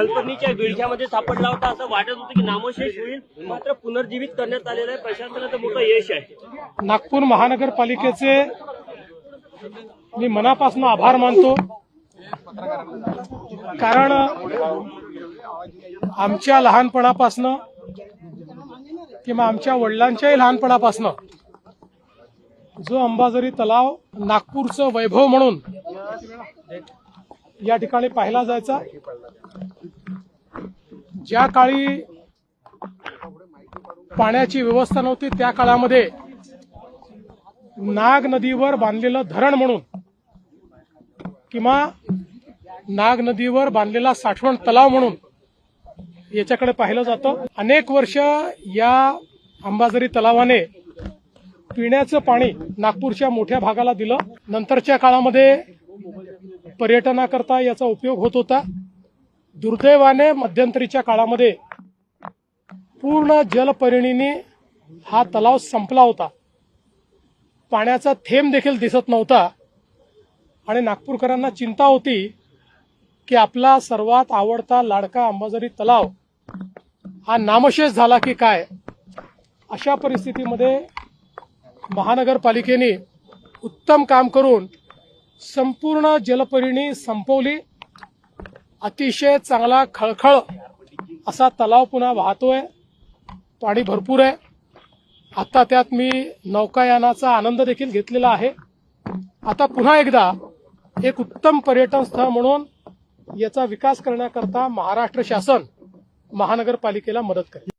जलपर्णीच्या विळख्यामध्ये सापडला होता असं वाटत होतं की नामशेष होईल, मात्र पुनर्जीवित करण्यात आलेलं आहे. प्रशासनाचं मोठं यश आहे. नागपूर महानगरपालिकेचे मी मनापासून आभार मानतो, कारण आमच्या लहानपणापासनं किंवा आमच्या वडिलांच्याही लहानपणापासनं जो अंबाझरी तलाव नागपूरचं वैभव म्हणून या ठिकाणी पाहिला जायचा. ज्या काळी पाण्याची व्यवस्था नव्हती त्या काळामध्ये नाग नदीवर बांधलेलं धरण म्हणून किंवा नाग नदीवर बांधलेला साठवण तलाव म्हणून याच्याकडे पाहिलं जातं. अनेक वर्ष या अंबाझरी तलावाने पिण्याचं पाणी नागपूरच्या मोठ्या भागाला दिलं. नंतरच्या काळामध्ये पर्यटनाकरता याचा उपयोग होत होता. दुर्दैवाने मध्यंतरीच्या काळामध्ये पूर्ण जलपर्णीने हा तलाव संपला होता. पाण्याचा थेंब देखील दिसत नव्हता आणि नागपूरकरांना चिंता होती की आपला सर्वात आवडता लाडका अंबाझरी तलाव हा नामशेष झाला की काय. अशा परिस्थितीमध्ये महानगरपालिकेने उत्तम काम करून संपूर्ण जलपर्णी संपवली. अतिशय चांगला खळखळ असा तलाव पुन्हा वाहतोय, पाणी भरपूर आहे. आता त्यात मी नौकायानाचा आनंद देखील घेतलेला आहे. आता पुन्हा एकदा एक उत्तम पर्यटन स्थळ म्हणून याचा विकास करण्याकरता महाराष्ट्र शासन महानगरपालिकेला मदत करेल.